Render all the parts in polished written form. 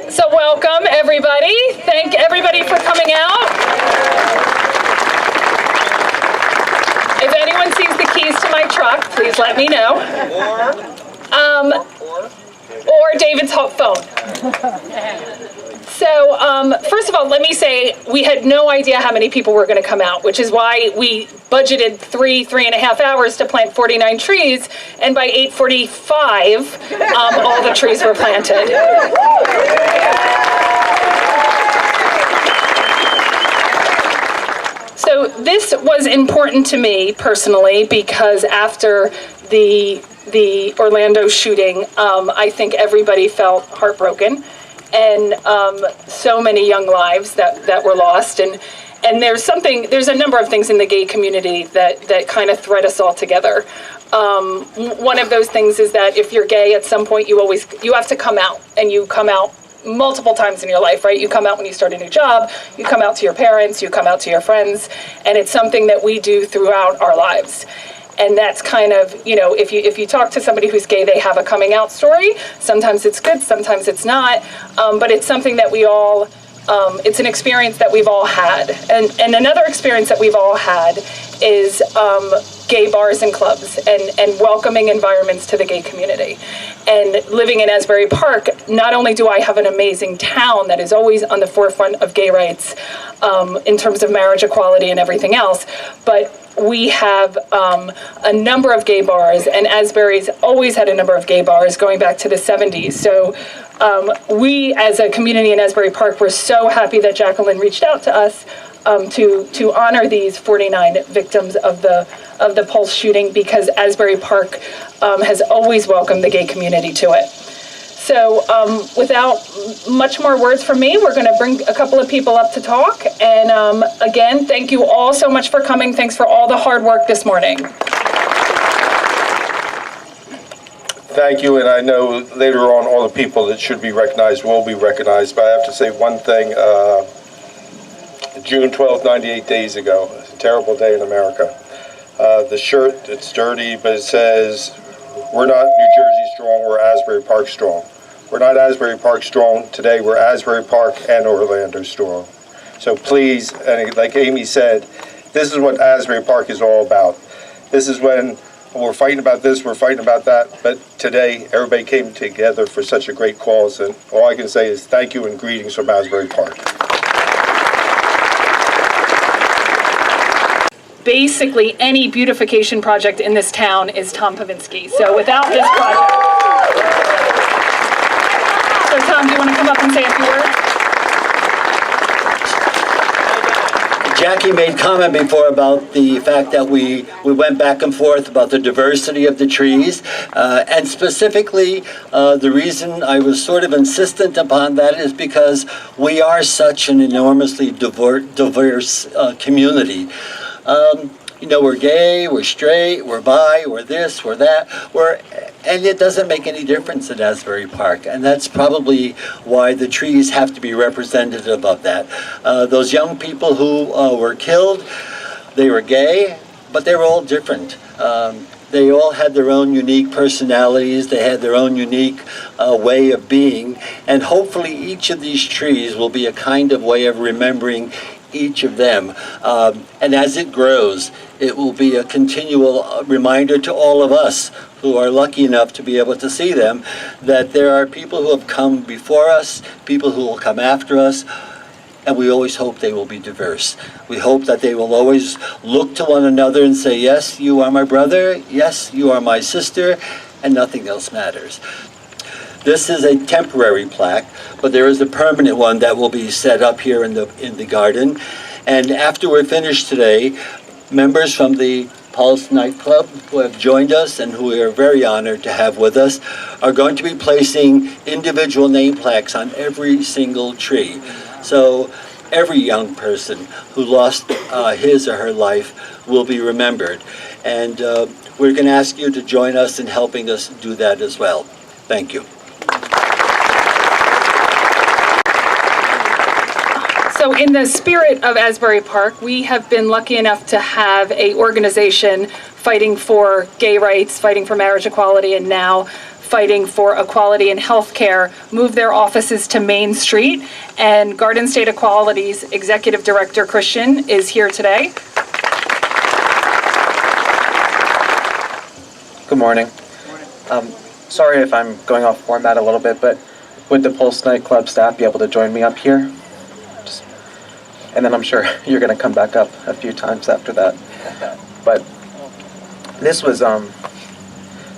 So welcome, everybody. Thank everybody for coming out. If anyone sees the keys to my truck, please let me know. Or David's phone. So, first of all, let me say we had no idea how many people were going to come out, which is why we budgeted 3.5 hours to plant 49 trees, and by 8:45, all the trees were planted. So this was important to me personally because after the Orlando shooting, I think everybody felt heartbroken. And so many young lives that were lost, and there's a number of things in the gay community that kind of thread us all together. One of those things is that if you're gay, at some point you have to come out, and you come out multiple times in your life, right? You come out when you start a new job, you come out to your parents, you come out to your friends, and it's something that we do throughout our lives. And that's kind of, if you talk to somebody who's gay, they have a coming out story. Sometimes it's good, sometimes it's not. But it's something that we all, it's an experience that we've all had. And another experience that we've all had is gay bars and clubs and welcoming environments to the gay community. And living in Asbury Park, not only do I have an amazing town that is always on the forefront of gay rights in terms of marriage equality and everything else, but we have a number of gay bars, and Asbury's always had a number of gay bars going back to the 70s. So we, as a community in Asbury Park, were so happy that Jacqueline reached out to us to honor these 49 victims of the Pulse shooting, because Asbury Park has always welcomed the gay community to it. So without much more words from me, we're going to bring a couple of people up to talk. And again, thank you all so much for coming. Thanks for all the hard work this morning. Thank you, and I know later on all the people that should be recognized will be recognized, but I have to say one thing. June 12th, 98 days ago, it's a terrible day in America. The shirt, it's dirty, but it says, "We're not New Jersey strong, we're Asbury Park strong." We're not Asbury Park strong today, we're Asbury Park and Orlando strong. So please, and like Amy said, this is what Asbury Park is all about. This is when we're fighting about this, we're fighting about that, but today everybody came together for such a great cause, and all I can say is thank you and greetings from Asbury Park. Basically, any beautification project in this town is Tom Pavinsky. So without this project... So Tom, do you want to come up and say a few words? Jackie made comment before about the fact that we went back and forth about the diversity of the trees, and specifically the reason I was sort of insistent upon that is because we are such an enormously diverse community. We're gay, we're straight, we're bi, we're this, we're that, and it doesn't make any difference at Asbury Park, and that's probably why the trees have to be representative of that. Those young people who were killed, they were gay, but they were all different. They all had their own unique personalities, they had their own unique way of being, and hopefully each of these trees will be a kind of way of remembering each of them. And as it grows, it will be a continual reminder to all of us who are lucky enough to be able to see them that there are people who have come before us, people who will come after us, and we always hope they will be diverse. We hope that they will always look to one another and say, yes, you are my brother, yes, you are my sister, and nothing else matters. This is a temporary plaque, but there is a permanent one that will be set up here in the garden. And after we're finished today, members from the Pulse nightclub who have joined us and who we are very honored to have with us are going to be placing individual name plaques on every single tree. So every young person who lost his or her life will be remembered. And we're going to ask you to join us in helping us do that as well. Thank you. So in the spirit of Asbury Park, we have been lucky enough to have an organization fighting for gay rights, fighting for marriage equality, and now fighting for equality in healthcare, moved their offices to Main Street. And Garden State Equality's Executive Director, Christian, is here today. Good morning. Sorry if I'm going off format a little bit, but would the Pulse nightclub staff be able to join me up here? And then I'm sure you're going to come back up a few times after that. But this was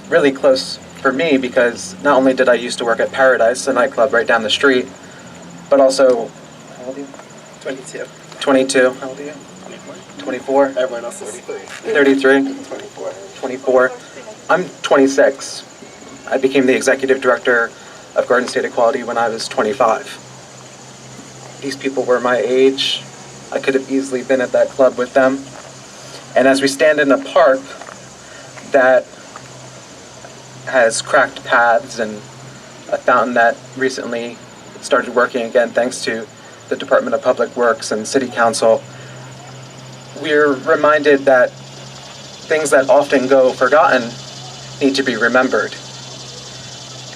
really close for me because not only did I used to work at Paradise, a nightclub right down the street, but also, how old are you? 22. 22. How old are you? 24. Everyone else is 33. 24. 24. I'm 26. I became the executive director of Garden State Equality when I was 25. These people were my age. I could have easily been at that club with them. And as we stand in a park that has cracked paths and a fountain that recently started working again thanks to the Department of Public Works and City Council, we're reminded that things that often go forgotten need to be remembered.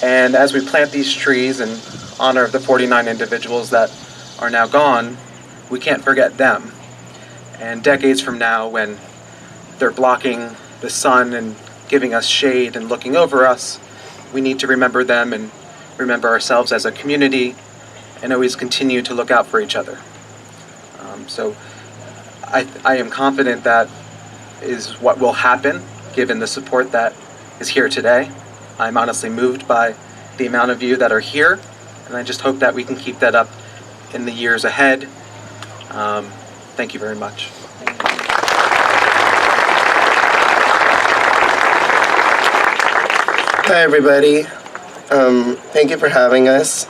And as we plant these trees in honor of the 49 individuals that are now gone, we can't forget them. And decades from now, when they're blocking the sun and giving us shade and looking over us, we need to remember them and remember ourselves as a community and always continue to look out for each other. So I am confident that is what will happen given the support that is here today. I'm honestly moved by the amount of you that are here, and I just hope that we can keep that up in the years ahead. Thank you very much. Hi, everybody. Thank you for having us.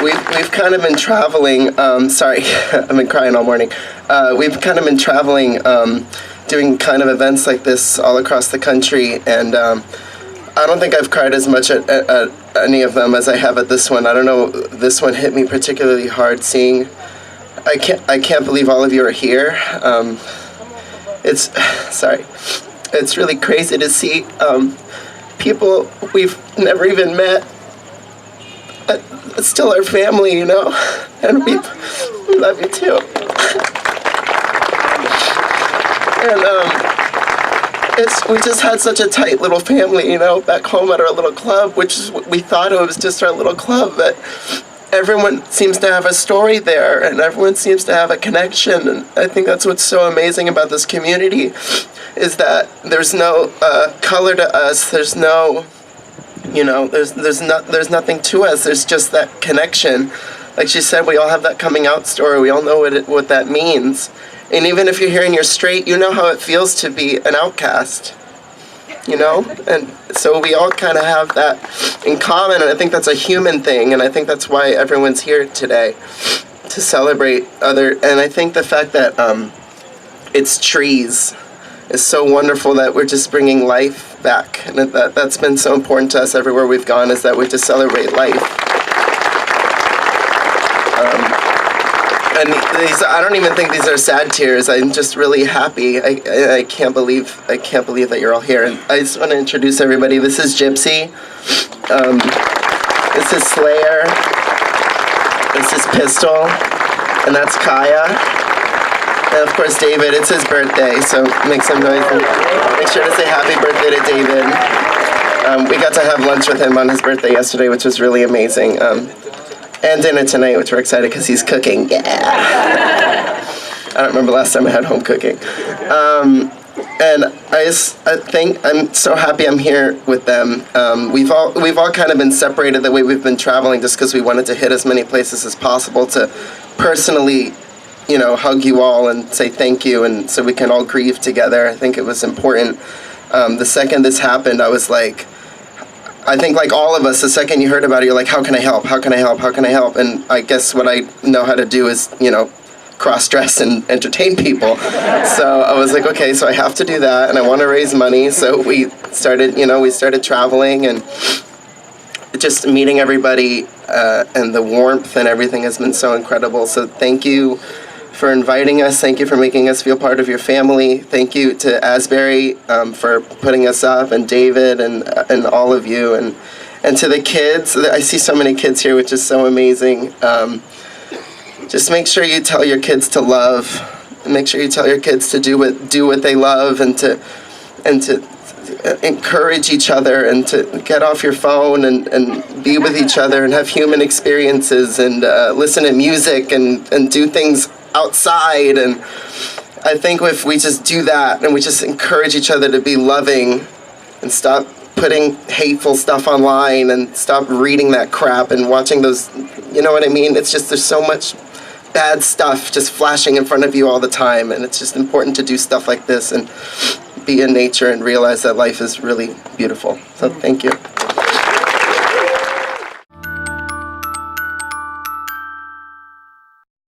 We've kind of been traveling. Sorry, I've been crying all morning. We've kind of been traveling, doing kind of events like this all across the country, and I don't think I've cried as much at any of them as I have at this one. I don't know, this one hit me particularly hard. Seeing, I can't believe all of you are here. It's really crazy to see people we've never even met, but still our family, you know, and we love you too. And we just had such a tight little family, you know, back home at our little club, which we thought it was just our little club, but everyone seems to have a story there, and everyone seems to have a connection. And I think that's what's so amazing about this community, is that there's no color to us. There's no, you know, there's nothing to us. There's just that connection. Like she said, we all have that coming out story. We all know what that means. And even if you're here and you're straight, you know how it feels to be an outcast, you know? And so we all kind of have that in common, and I think that's a human thing, and I think that's why everyone's here today, to celebrate and I think the fact that it's trees is so wonderful, that we're just bringing life back, and that's been so important to us everywhere we've gone, is that we just celebrate life. And I don't even think these are sad tears. I'm just really happy. I can't believe that you're all here. And I just want to introduce everybody. This is Gypsy. This is Slayer. This is Pistol. And that's Kaya. And of course David. It's his birthday, so make some noise. Make sure to say happy birthday to David. We got to have lunch with him on his birthday yesterday, which was really amazing. And dinner tonight, which we're excited because he's cooking. Yeah. I don't remember last time I had home cooking. And I think I'm so happy I'm here with them. We've all kind of been separated the way we've been traveling, just because we wanted to hit as many places as possible to personally, you know, hug you all and say thank you, and so we can all grieve together. I think it was important. The second this happened, I was like, I think like all of us, the second you heard about it, you're like, how can I help? How can I help? How can I help? And I guess what I know how to do is, you know, cross-dress and entertain people. So I was like, okay, so I have to do that, and I want to raise money. So we started traveling and just meeting everybody, and the warmth and everything has been so incredible. So thank you for inviting us. Thank you for making us feel part of your family. Thank you to Asbury for putting us up, and David and all of you. And to the kids, I see so many kids here, which is so amazing. Just make sure you tell your kids to love. And make sure you tell your kids to do what they love, and to encourage each other, and to get off your phone and be with each other and have human experiences, and listen to music and do things outside. And I think if we just do that and we just encourage each other to be loving and stop putting hateful stuff online and stop reading that crap and watching those, you know what I mean? It's just, there's so much bad stuff just flashing in front of you all the time, and it's just important to do stuff like this and be in nature and realize that life is really beautiful. So thank you.